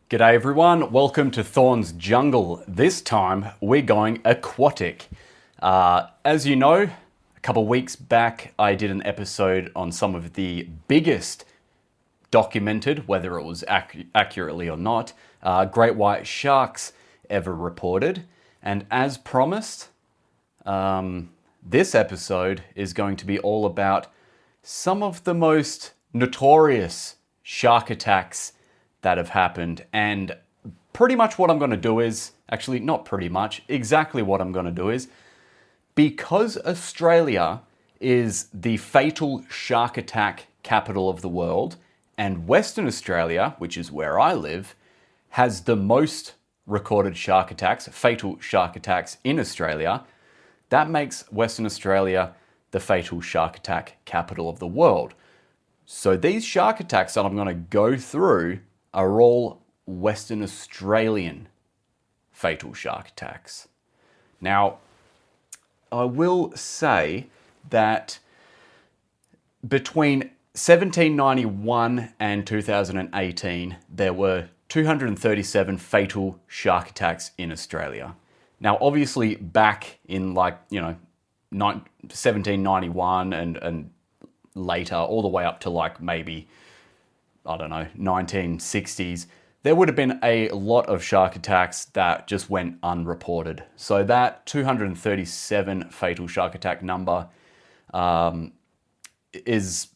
G'day everyone, welcome to Thorn's Jungle. This time we're going aquatic. As you know, a couple of weeks back I did an episode on some of the biggest documented, whether it was accurately or not, great white sharks ever reported. And as promised, this episode is going to be all about some of the most notorious shark attacks that have happened. And pretty much what I'm going to do is, actually not pretty much, exactly what I'm going to do is, because Australia is the fatal shark attack capital of the world, and Western Australia, which is where I live, has the most recorded shark attacks, fatal shark attacks in Australia, that makes Western Australia the fatal shark attack capital of the world. So these shark attacks that I'm going to go through are all Western Australian fatal shark attacks. Now, I will say that between 1791 and 2018, there were 237 fatal shark attacks in Australia. Now, obviously, back in 1791 and later, all the way up to maybe 1960s, there would have been a lot of shark attacks that just went unreported. So that 237 fatal shark attack number is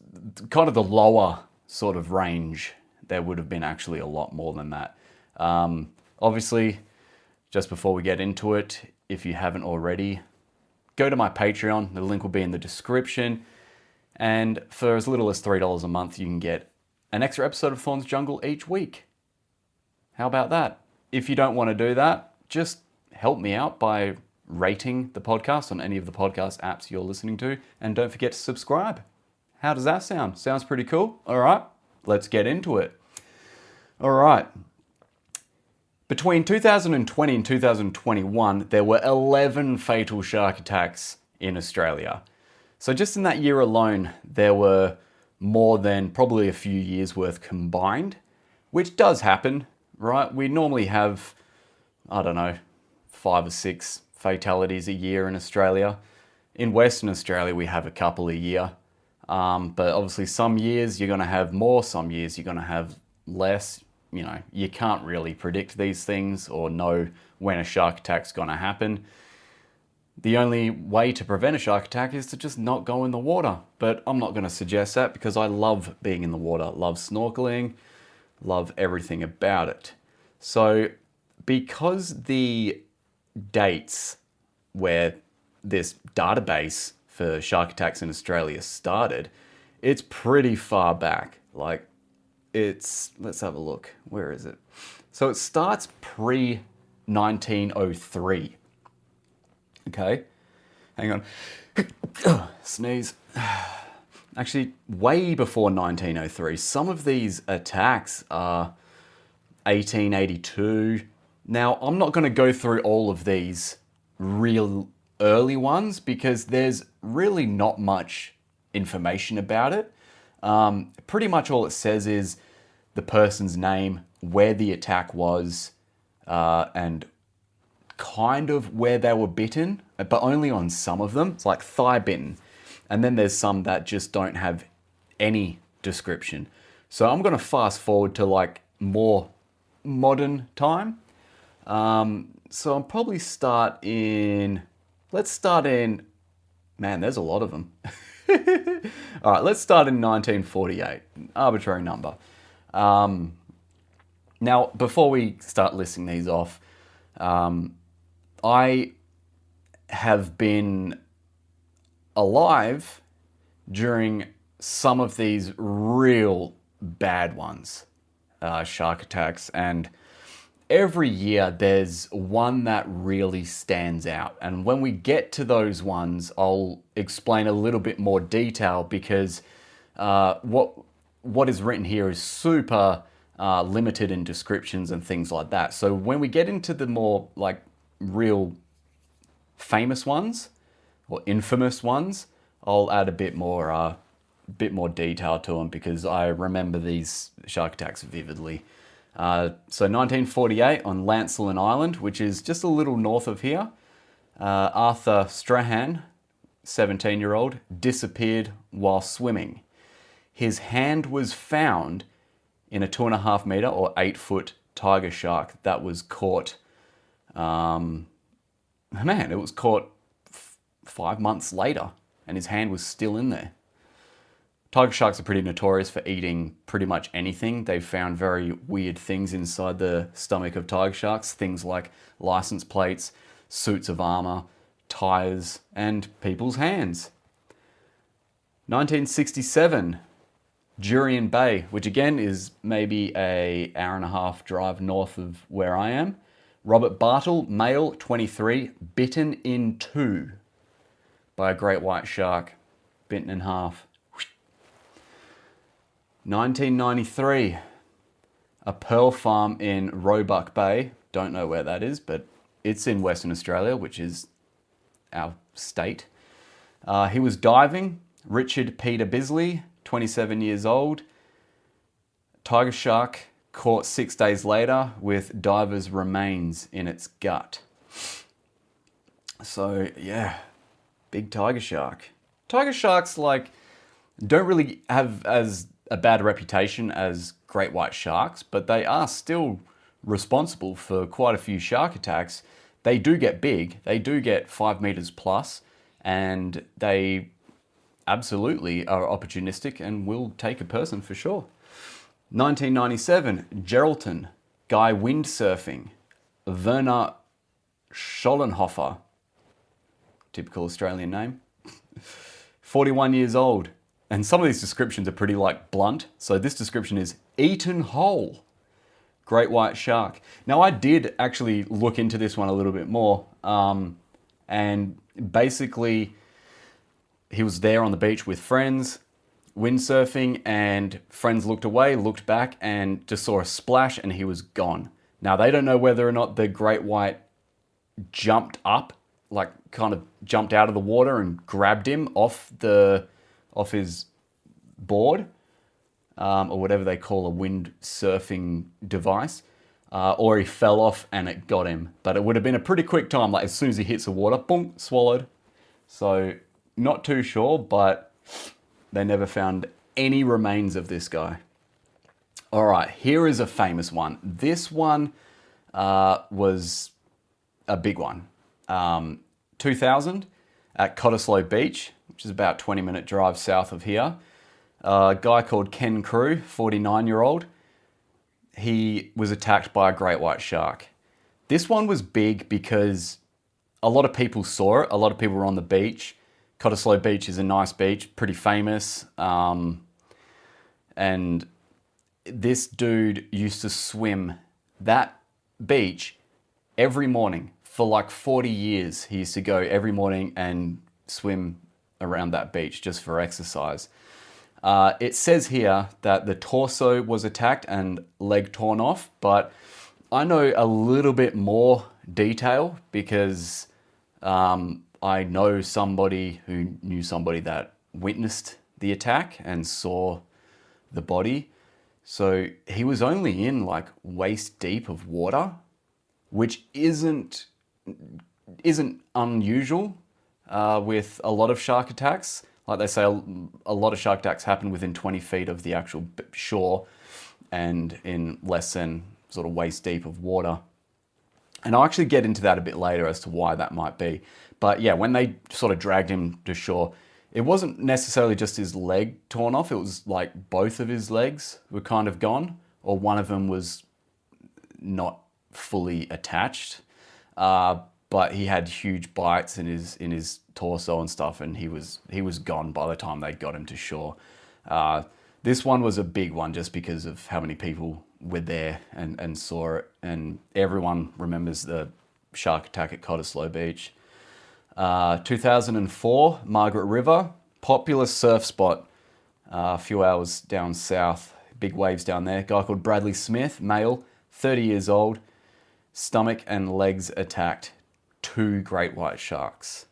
kind of the lower sort of range. There would have been actually a lot more than that. Obviously, just before we get into it, if you haven't already, go to my Patreon. The link will be in the description. And for as little as $3 a month, you can get an extra episode of Thorn's Jungle each week. How about that? If you don't want to do that, just help me out by rating the podcast on any of the podcast apps you're listening to. And don't forget to subscribe. How does that sound? Sounds pretty cool? All right, let's get into it. All right. Between 2020 and 2021, there were 11 fatal shark attacks in Australia. So just in that year alone, there were more than probably a few years worth combined, which does happen, right? We normally have, 5 or 6 fatalities a year in Australia. In Western Australia, we have a couple a year. But obviously some years you're going to have more, some years you're going to have less. You can't really predict these things or know when a shark attack's going to happen. The only way to prevent a shark attack is to just not go in the water. But I'm not going to suggest that because I love being in the water, love snorkeling, love everything about it. So because the dates where this database for shark attacks in Australia started, it's pretty far back. Let's have a look. Where is it? So it starts pre-1903. Okay, hang on. Sneeze. Actually, way before 1903. Some of these attacks are 1882. Now, I'm not going to go through all of these real early ones because there's really not much information about it. Pretty much all it says is the person's name, where the attack was, and kind of where they were bitten, but only on some of them. It's like thigh bitten. And then there's some that just don't have any description. So I'm going to fast forward to more modern time. So I'll probably let's start in, man, there's a lot of them. All right, let's start in 1948, arbitrary number. Now, before we start listing these off, I have been alive during some of these real bad ones, shark attacks, and every year there's one that really stands out. And when we get to those ones, I'll explain a little bit more detail because what is written here is super limited in descriptions and things like that. So when we get into the more real famous ones or infamous ones, I'll add a bit more detail to them because I remember these shark attacks vividly. So 1948 on Lancelin Island, which is just a little north of here, Arthur Strahan, 17-year-old, disappeared while swimming. His hand was found in a 2.5 meter or 8-foot tiger shark that was caught. It was caught 5 months later, and his hand was still in there. Tiger sharks are pretty notorious for eating pretty much anything. They've found very weird things inside the stomach of tiger sharks, things like license plates, suits of armor, tires, and people's hands. 1967, Jurien Bay, which again is maybe an hour-and-a-half drive north of where I am. Robert Bartle, male, 23, bitten in two by a great white shark, bitten in half. 1993, a pearl farm in Roebuck Bay. Don't know where that is, but it's in Western Australia, which is our state. He was diving. Richard Peter Bisley, 27 years old. Tiger shark caught 6 days later with diver's remains in its gut. So, yeah, big tiger shark. Tiger sharks, don't really have as a bad reputation as great white sharks, but they are still responsible for quite a few shark attacks. They do get big, they do get 5 meters plus, and they absolutely are opportunistic and will take a person for sure. 1997, Geraldton, guy windsurfing. Werner Schollenhofer, typical Australian name, 41 years old. And some of these descriptions are pretty blunt. So this description is eaten whole. Great white shark. Now I did actually look into this one a little bit more. And basically he was there on the beach with friends, windsurfing, and friends looked away, looked back and just saw a splash and he was gone. Now they don't know whether or not the great white jumped up, kind of jumped out of the water and grabbed him off his board, or whatever they call a windsurfing device, or he fell off and it got him. But it would have been a pretty quick time, as soon as he hits the water, boom, swallowed. So not too sure, but they never found any remains of this guy. All right, here is a famous one. This one was a big one. 2000 at Cottesloe Beach, which is about 20-minute drive south of here. A guy called Ken Crew, 49-year-old. He was attacked by a great white shark. This one was big because a lot of people saw it. A lot of people were on the beach. Cottesloe Beach is a nice beach, pretty famous. And this dude used to swim that beach every morning for 40 years. He used to go every morning and swim around that beach just for exercise. It says here that the torso was attacked and leg torn off, but I know a little bit more detail because I know somebody who knew somebody that witnessed the attack and saw the body. So he was only in waist deep of water, which isn't unusual with a lot of shark attacks. Like they say, a lot of shark attacks happen within 20 feet of the actual shore and in less than sort of waist deep of water. And I'll actually get into that a bit later as to why that might be. But yeah, when they sort of dragged him to shore, it wasn't necessarily just his leg torn off. It was both of his legs were kind of gone, or one of them was not fully attached. But he had huge bites in his torso and stuff, and he was gone by the time they got him to shore. This one was a big one just because of how many people were there and saw it, and everyone remembers the shark attack at Cottesloe Beach. 2004, Margaret River, popular surf spot, a few hours down south, big waves down there. Guy called Bradley Smith, male, 30 years old, stomach and legs attacked. 2 great white sharks.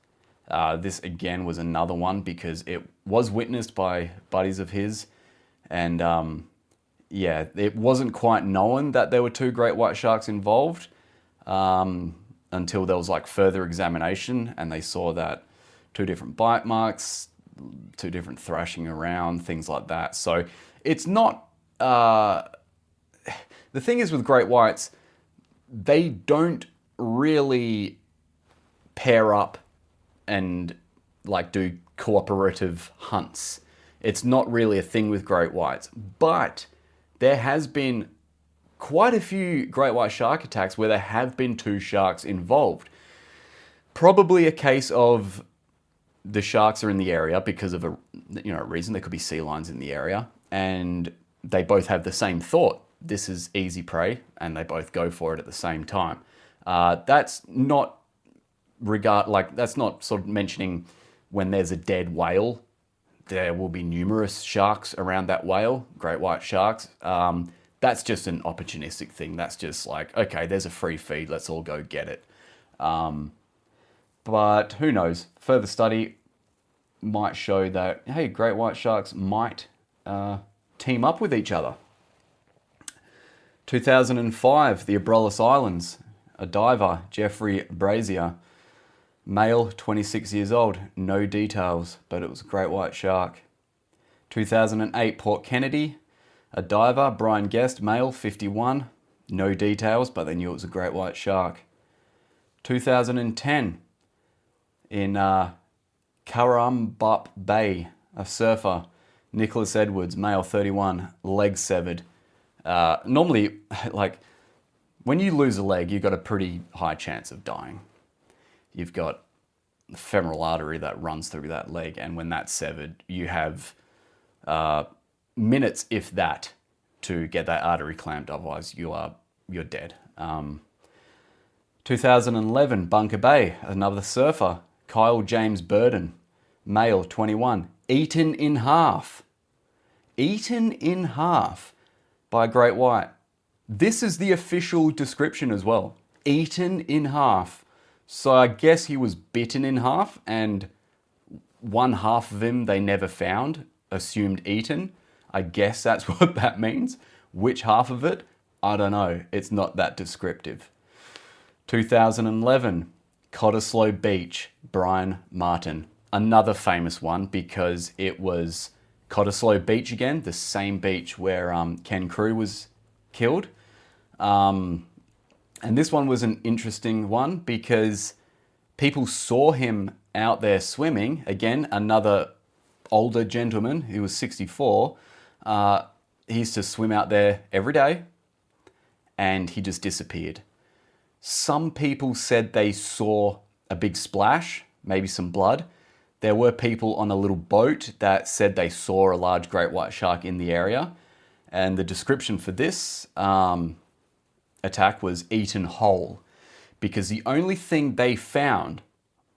This again was another one because it was witnessed by buddies of his, and yeah, it wasn't quite known that there were two great white sharks involved until there was like further examination, and they saw that two different bite marks, two different thrashing around, things like that. So it's not. The thing is with great whites, they don't really pair up and like do cooperative hunts. It's not really a thing with great whites, but there has been quite a few great white shark attacks where there have been two sharks involved. Probably a case of the sharks are in the area because of a reason. There could be sea lions in the area, and they both have the same thought. This is easy prey, and they both go for it at the same time. That's not sort of mentioning when there's a dead whale, there will be numerous sharks around that whale, great white sharks. That's just an opportunistic thing. That's just like, okay, there's a free feed, let's all go get it. But who knows? Further study might show that, hey, great white sharks might team up with each other. 2005, the Abrolhos Islands, a diver, Jeffrey Brazier, male, 26 years old, no details, but it was a great white shark. 2008, Port Kennedy, a diver, Brian Guest, male, 51, no details, but they knew it was a great white shark. 2010, in Karambap Bay, a surfer, Nicholas Edwards, male, 31, leg severed. Normally, like, when you lose a leg, you've got a pretty high chance of dying. You've got the femoral artery that runs through that leg, and when that's severed, you have minutes, if that, to get that artery clamped. Otherwise, you're dead. 2011, Bunker Bay, another surfer, Kyle James Burden, male, 21, eaten in half. Eaten in half by a great white. This is the official description as well. Eaten in half. So I guess he was bitten in half, and one half of him they never found, assumed eaten. I guess that's what that means. Which half of it? I don't know. It's not that descriptive. 2011, Cottesloe Beach, Brian Martin. Another famous one because it was Cottesloe Beach again, the same beach where Ken Crew was killed. And this one was an interesting one because people saw him out there swimming. Again, another older gentleman who was 64. He used to swim out there every day, and he just disappeared. Some people said they saw a big splash, maybe some blood. There were people on a little boat that said they saw a large great white shark in the area. And the description for this attack was eaten whole, because the only thing they found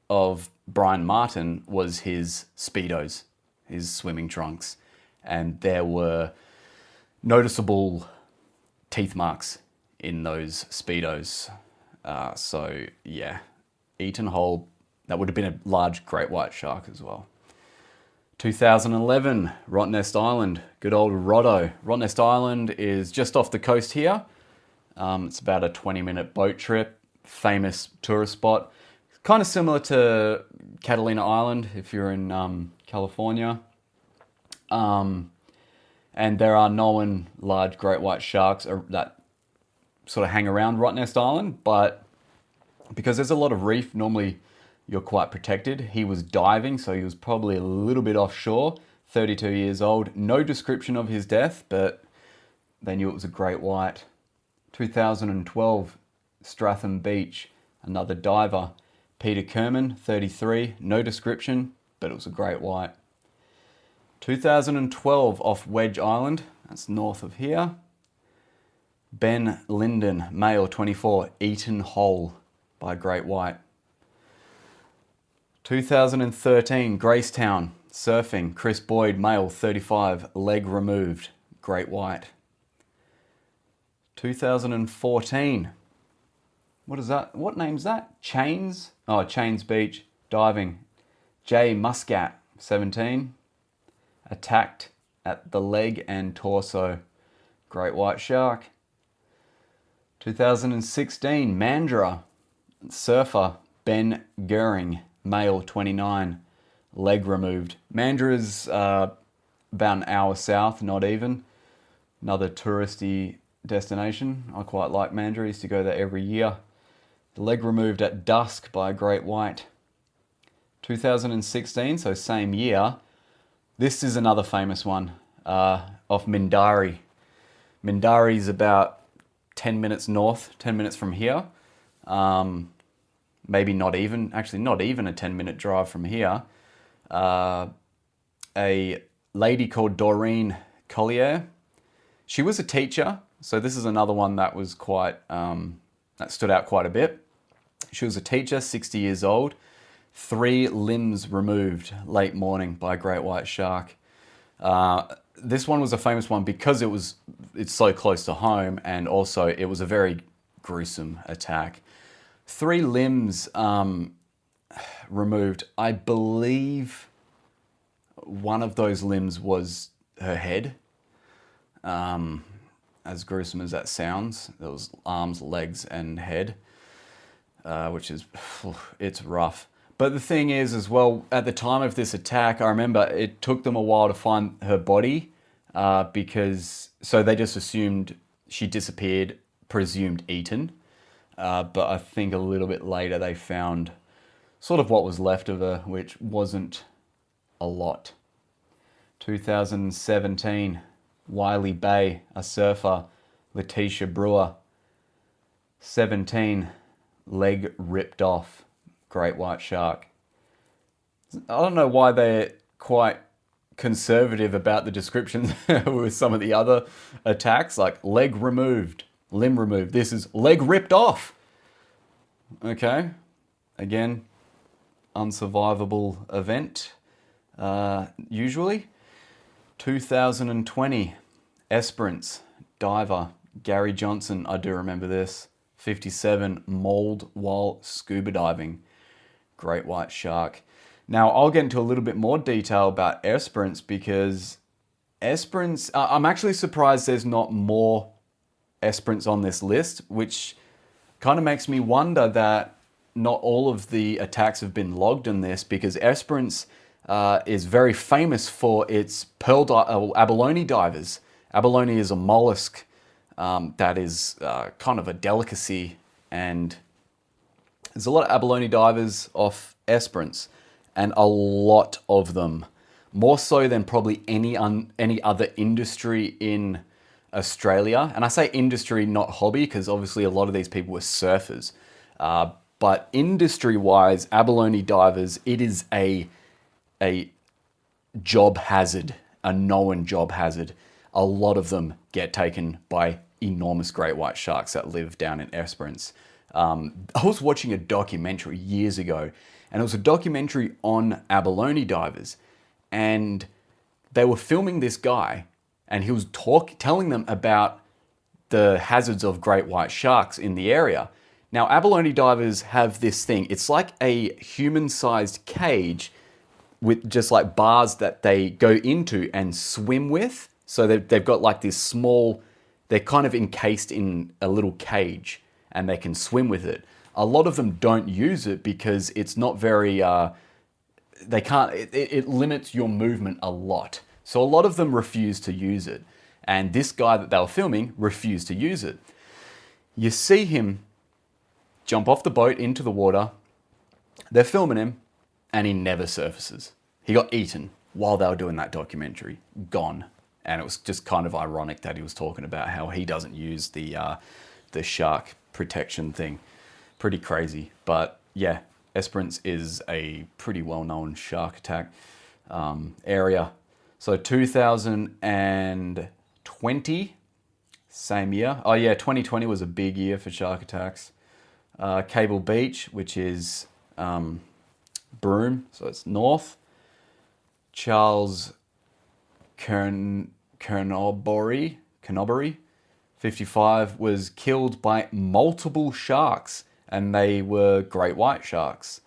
of Brian Martin was his Speedos, his swimming trunks. And there were noticeable teeth marks in those Speedos. So yeah, eaten whole. That would have been a large great white shark as well. 2011, Rottnest Island, good old Rotto. Rottnest Island is just off the coast here. It's about a 20-minute boat trip, famous tourist spot. Kind of similar to Catalina Island if you're in California. And there are known large great white sharks that sort of hang around Rottnest Island, but because there's a lot of reef, normally you're quite protected. He was diving, so he was probably a little bit offshore, 32 years old. No description of his death, but they knew it was a great white. 2012, Stratham Beach, another diver, Peter Kerman, 33, no description, but it was a great white. 2012, off Wedge Island, that's north of here, Ben Linden, male, 24, eaten whole by a great white. 2013, Gracetown, surfing, Chris Boyd, male, 35, leg removed, great white. 2014, what is that? What name's that? Chains? Oh, Chains Beach, diving, Jay Muscat, 17, attacked at the leg and torso, great white shark. 2016, Mandurah, surfer, Ben Goering, male, 29, leg removed. Mandurah's about an hour south, not even. Another touristy destination. I quite like Mandurah, I used to go there every year. The leg removed at dusk by a great white. 2016, so same year. This is another famous one, off Mindarie. Mindarie is about 10 minutes north, 10 minutes from here. Maybe not even a 10-minute drive from here. A lady called Doreen Collier. She was a teacher, so this is another one that was quite, that stood out quite a bit. She was a teacher, 60 years old. 3 limbs removed late morning by a great white shark. This one was a famous one because it's so close to home, and also it was a very gruesome attack. 3 limbs removed. I believe one of those limbs was her head. As gruesome as that sounds, there was arms, legs, and head, which is, it's rough. But the thing is as well, at the time of this attack, I remember it took them a while to find her body, so they just assumed she disappeared, presumed eaten. But I think a little bit later they found sort of what was left of her, which wasn't a lot. 2017, Wiley Bay, a surfer, Letitia Brewer, 17, leg ripped off, great white shark. I don't know why they're quite conservative about the descriptions with some of the other attacks, like leg removed, limb removed. This is leg ripped off. Okay, again, unsurvivable event, usually. 2020, Esperance, diver, Gary Johnson, I do remember this, 57, mauled while scuba diving, great white shark. Now, I'll get into a little bit more detail about Esperance because Esperance, I'm actually surprised there's not more Esperance on this list, which kind of makes me wonder that not all of the attacks have been logged in this, because Esperance is very famous for its abalone divers. Abalone is a mollusk that is kind of a delicacy, and there's a lot of abalone divers off Esperance, and a lot of them, more so than probably any other industry in Australia. And I say industry, not hobby, because obviously a lot of these people were surfers. But industry-wise, abalone divers, it is a job hazard, a known job hazard. A lot of them get taken by enormous great white sharks that live down in Esperance. I was watching a documentary years ago, and it was a documentary on abalone divers, and they were filming this guy, and he was telling them about the hazards of great white sharks in the area. Now, abalone divers have this thing. It's like a human-sized cage with just like bars that they go into and swim with. So they've got like this small, they're kind of encased in a little cage, and they can swim with it. A lot of them don't use it because it's not very, it limits your movement a lot. So a lot of them refuse to use it. And this guy that they were filming refused to use it. You see him jump off the boat into the water. They're filming him, and he never surfaces. He got eaten while they were doing that documentary. Gone. And it was just kind of ironic that he was talking about how he doesn't use the shark protection thing. Pretty crazy. But yeah, Esperance is a pretty well-known shark attack area. So 2020, same year. Oh yeah, 2020 was a big year for shark attacks. Cable Beach, which is Broome, so it's north. Charles Kernobori, 55, was killed by multiple sharks, and they were great white sharks.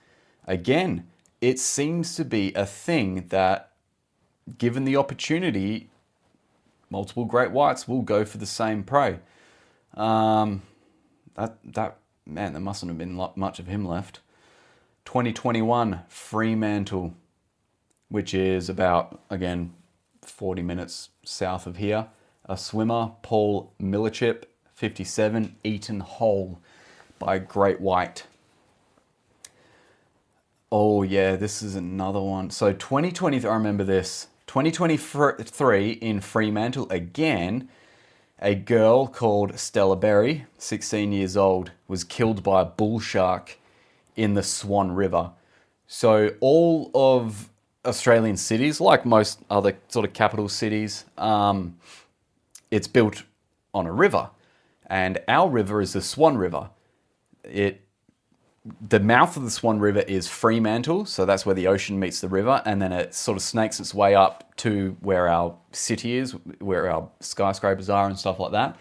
Again, it seems to be a thing that, given the opportunity, multiple great whites will go for the same prey. Man, there mustn't have been much of him left. 2021 Fremantle, which is about, again, 40 minutes south of here. A swimmer, Paul Millichip, 57, eaten whole by great white. Oh yeah, this is another one. So 2023, I remember this. 2023 in Fremantle again, a girl called Stella Berry, 16 years old, was killed by a bull shark in the Swan River. So all of Australian cities, like most other sort of capital cities, it's built on a river. And our river is the Swan River. The mouth of the Swan River is Fremantle, so that's where the ocean meets the river, and then it sort of snakes its way up to where our city is, where our skyscrapers are and stuff like that.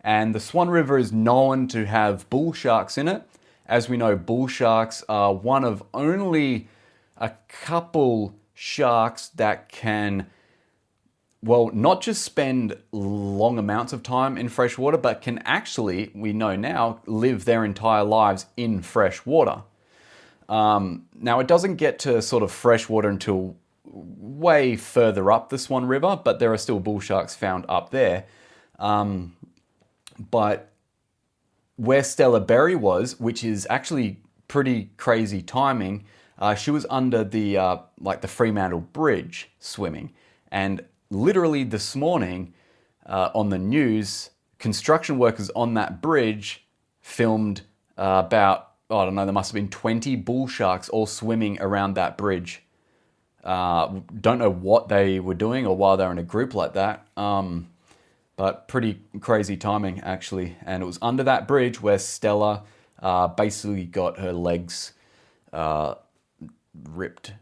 And the Swan River is known to have bull sharks in it. As we know, bull sharks are one of only a couple sharks that can, well, not just spend long amounts of time in fresh water, but can actually, we know now, live their entire lives in fresh water. Now, it doesn't get to sort of fresh water until way further up the Swan River, but there are still bull sharks found up there. But where Stella Berry was, which is actually pretty crazy timing, she was under the Fremantle Bridge swimming. And literally this morning on the news, construction workers on that bridge filmed about, I don't know, there must have been 20 bull sharks all swimming around that bridge. Don't know what they were doing or why they were in a group like that. But pretty crazy timing, actually. And it was under that bridge where Stella basically got her legs ripped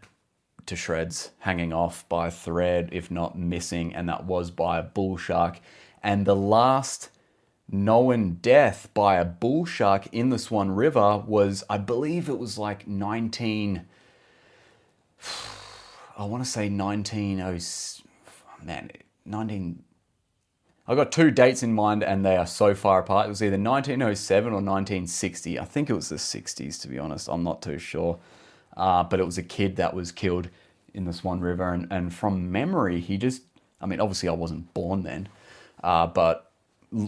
to shreds, hanging off by a thread, if not missing, and that was by a bull shark. And the last known death by a bull shark in the Swan River was, I believe it was like 19... I want to say 19... I got two dates in mind and they are so far apart. It was either 1907 or 1960. I think it was the 60s, to be honest. I'm not too sure. But it was a kid that was killed in the Swan River. And from memory, obviously I wasn't born then, but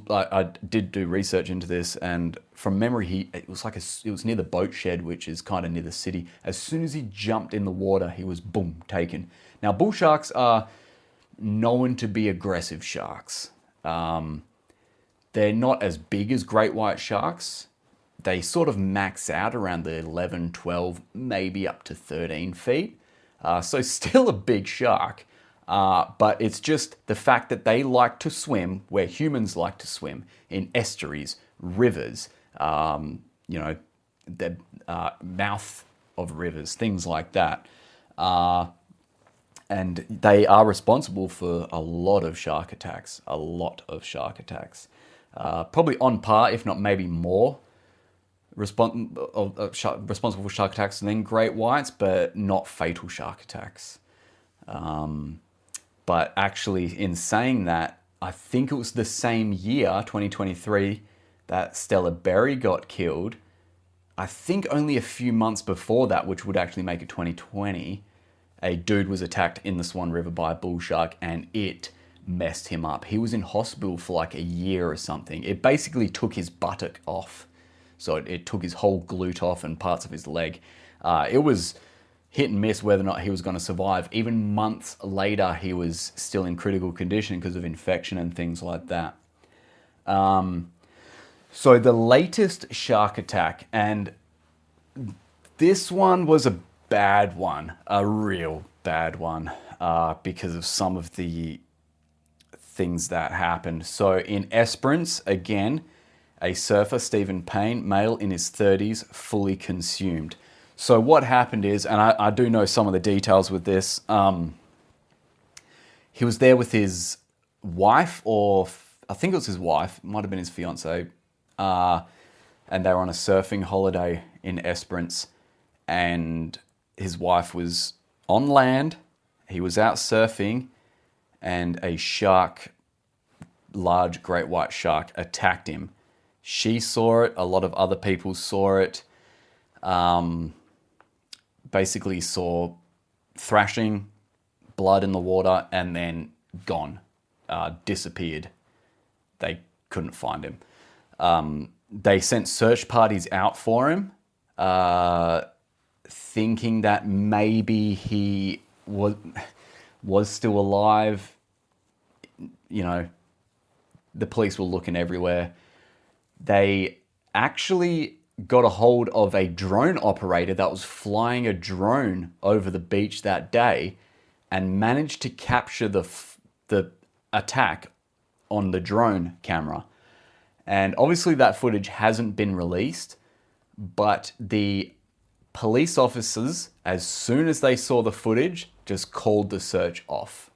I did do research into this. And from memory, it was near the boat shed, which is kind of near the city. As soon as he jumped in the water, he was, boom, taken. Now, bull sharks are known to be aggressive sharks. They're not as big as great white sharks. They sort of max out around the 11, 12, maybe up to 13 feet. So still a big shark. But it's just the fact that they like to swim where humans like to swim, in estuaries, rivers, the mouth of rivers, things like that. And they are responsible for a lot of shark attacks. Probably on par, if not maybe more, responsible for shark attacks than great whites, but not fatal shark attacks. But actually, in saying that, I think it was the same year, 2023, that Stella Berry got killed. I think only a few months before that, which would actually make it 2020, a dude was attacked in the Swan River by a bull shark and it messed him up. He was in hospital for like a year or something. It basically took his buttock off. So it took his whole glute off and parts of his leg. It was hit and miss whether or not he was going to survive. Even months later, he was still in critical condition because of infection and things like that. So the latest shark attack, and this one was a bad one, a real bad one, because of some of the things that happened. So in Esperance, again, a surfer, Stephen Payne, male in his 30s, fully consumed. So what happened is, and I do know some of the details with this, he was there with his wife, or I think it was his wife, might have been his fiance, and they were on a surfing holiday in Esperance, and his wife was on land, he was out surfing, and a shark large great white shark attacked him. She saw it. A lot of other people saw it. Basically saw thrashing, blood in the water, and then gone, disappeared. They couldn't find him. They sent search parties out for him, thinking that maybe he was still alive. You know, the police were looking everywhere. They actually got a hold of a drone operator that was flying a drone over the beach that day and managed to capture the attack on the drone camera. And obviously that footage hasn't been released, but the police officers, as soon as they saw the footage, just called the search off.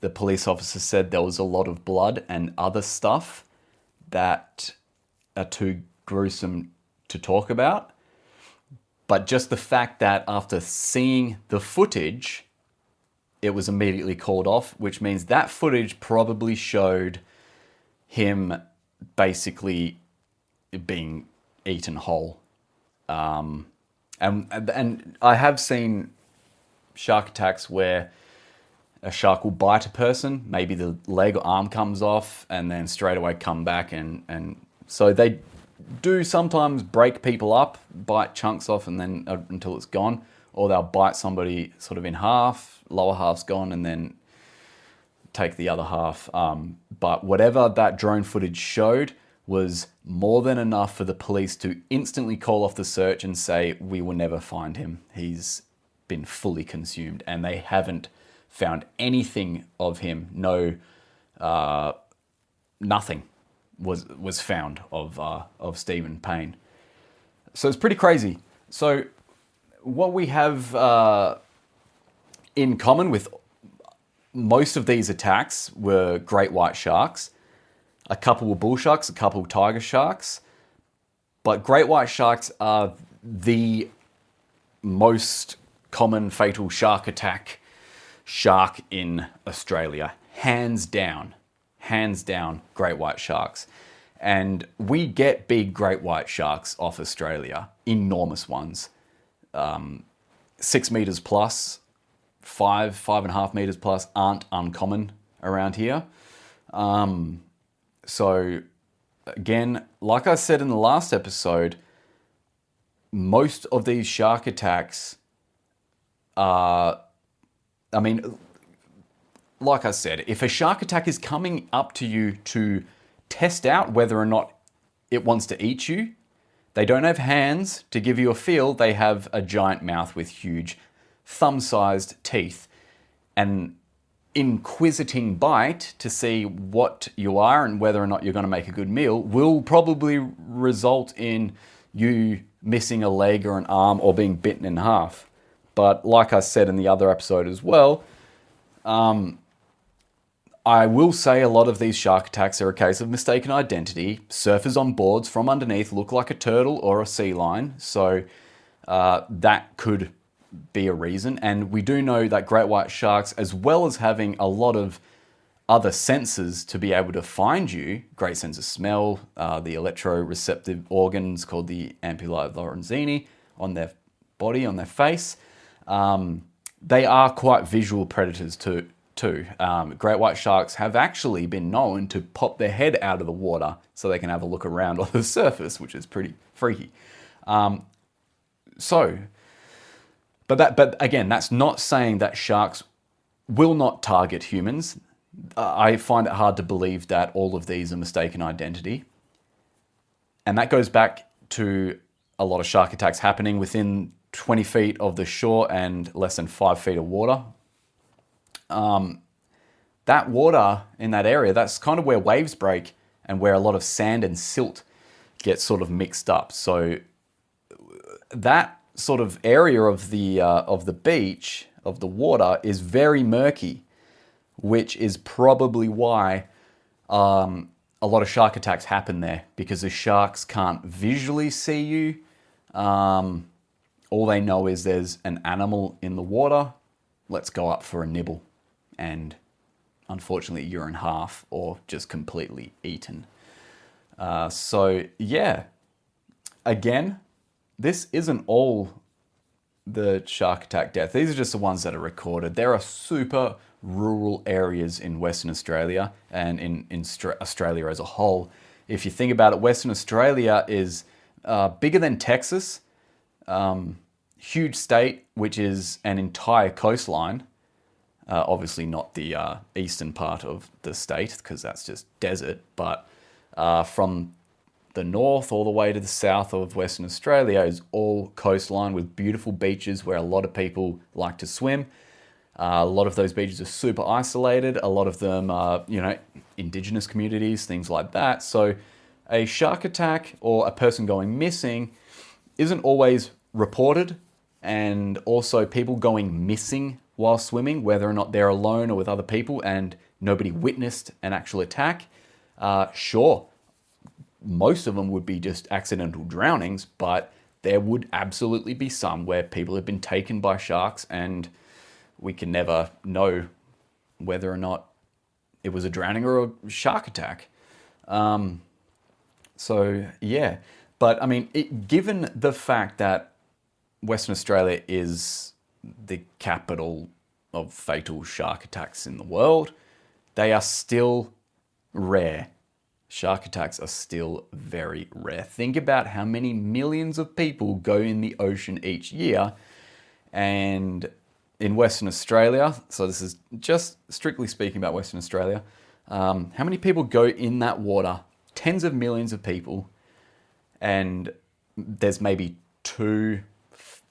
The police officer said there was a lot of blood and other stuff that are too gruesome to talk about. But just the fact that after seeing the footage, it was immediately called off, which means that footage probably showed him basically being eaten whole. And I have seen shark attacks where a shark will bite a person, maybe the leg or arm comes off, and then straight away come back. And so they do sometimes break people up, bite chunks off, and then until it's gone. Or they'll bite somebody sort of in half, lower half's gone, and then take the other half. But whatever that drone footage showed was more than enough for the police to instantly call off the search and say, we will never find him. He's been fully consumed. And they haven't found anything of him. No, nothing was found of Stephen Payne. So it's pretty crazy. So what we have in common with most of these attacks were great white sharks. A couple were bull sharks, a couple were tiger sharks. But great white sharks are the most common fatal shark attack shark in Australia. Hands down, great white sharks. And we get big great white sharks off Australia, enormous ones. 6 meters plus, 5.5 meters plus aren't uncommon around here. So again, like I said in the last episode, most of these shark attacks are, I mean, like I said, if a shark attack is coming up to you to test out whether or not it wants to eat you, they don't have hands to give you a feel. They have a giant mouth with huge thumb-sized teeth. An inquisiting bite to see what you are and whether or not you're going to make a good meal will probably result in you missing a leg or an arm or being bitten in half. But like I said in the other episode as well, I will say a lot of these shark attacks are a case of mistaken identity. Surfers on boards from underneath look like a turtle or a sea lion, so that could be a reason. And we do know that great white sharks, as well as having a lot of other senses to be able to find you, great sense of smell, the electroreceptive organs called the ampullae lorenzini on their body, on their face, they are quite visual predators too. Great white sharks have actually been known to pop their head out of the water so they can have a look around on the surface, which is pretty freaky. But again, that's not saying that sharks will not target humans. I find it hard to believe that all of these are mistaken identity. And that goes back to a lot of shark attacks happening within 20 feet of the shore and less than 5 feet of water. That water in that area, that's kind of where waves break and where a lot of sand and silt get sort of mixed up. So that sort of area of the beach, of the water, is very murky, which is probably why a lot of shark attacks happen there, because the sharks can't visually see you. All they know is there's an animal in the water. Let's go up for a nibble. And unfortunately a year and a half or just completely eaten. So yeah, again, this isn't all the shark attack death. These are just the ones that are recorded. There are super rural areas in Western Australia and in Australia as a whole. If you think about it, Western Australia is bigger than Texas, huge state, which is an entire coastline. Obviously not the eastern part of the state because that's just desert, but from the north all the way to the south of Western Australia is all coastline with beautiful beaches where a lot of people like to swim. A lot of those beaches are super isolated. A lot of them are, indigenous communities, things like that. So a shark attack or a person going missing isn't always reported. And also people going missing while swimming, whether or not they're alone or with other people and nobody witnessed an actual attack. Sure, most of them would be just accidental drownings, but there would absolutely be some where people have been taken by sharks and we can never know whether or not it was a drowning or a shark attack. So yeah, but I mean, given the fact that Western Australia is the capital of fatal shark attacks in the world, they are still rare. Shark attacks are still very rare. Think about how many millions of people go in the ocean each year. And in Western Australia, so this is just strictly speaking about Western Australia, how many people go in that water? Tens of millions of people. And there's maybe 2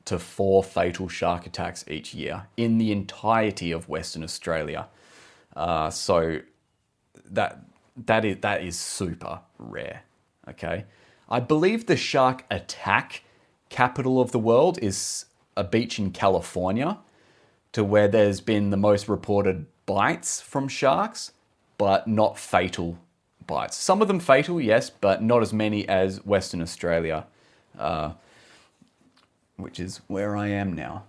to 4 fatal shark attacks each year in the entirety of Western Australia. So that is super rare. Okay, I believe the shark attack capital of the world is a beach in California, to where there's been the most reported bites from sharks, but not fatal bites. Some of them fatal, yes, but not as many as Western Australia, which is where I am now.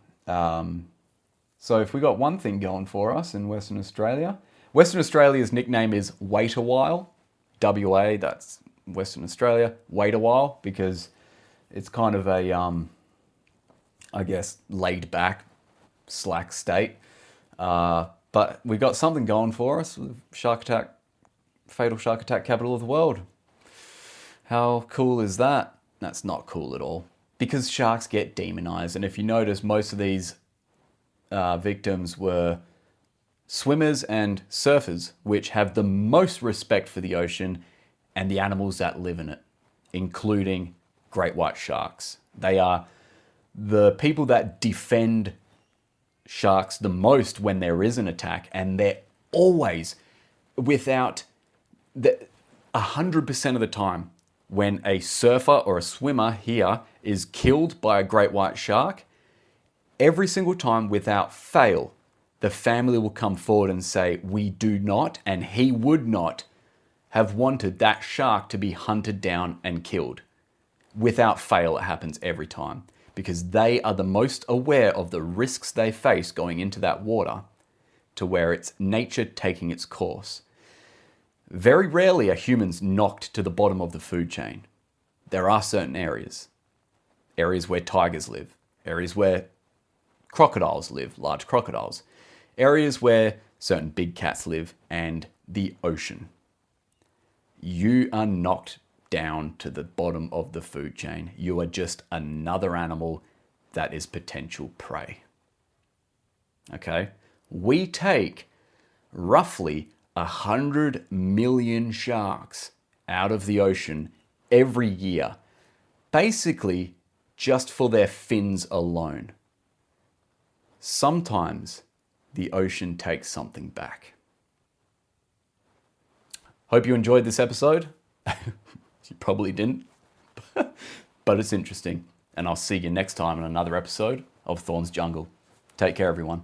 So if we got one thing going for us in Western Australia, Western Australia's nickname is Wait a While. WA, that's Western Australia. Wait a while, because it's kind of a, I guess, laid back, slack state. But we got something going for us with shark attack, fatal shark attack capital of the world. How cool is that? That's not cool at all, because sharks get demonized. And if you notice, most of these victims were swimmers and surfers, which have the most respect for the ocean and the animals that live in it, including great white sharks. They are the people that defend sharks the most when there is an attack, and they're always, without 100% of the time, when a surfer or a swimmer here is killed by a great white shark, every single time without fail, the family will come forward and say, we do not, and he would not have wanted that shark to be hunted down and killed. Without fail, it happens every time, because they are the most aware of the risks they face going into that water, to where it's nature taking its course. Very rarely are humans knocked to the bottom of the food chain. There are certain areas where tigers live, areas where crocodiles live, large crocodiles, areas where certain big cats live, and the ocean. You are knocked down to the bottom of the food chain. You are just another animal that is potential prey. Okay? We take roughly 100 million sharks out of the ocean every year, basically just for their fins alone. Sometimes the ocean takes something back. Hope you enjoyed this episode. You probably didn't, but it's interesting. And I'll see you next time on another episode of Thorn's Jungle. Take care, everyone.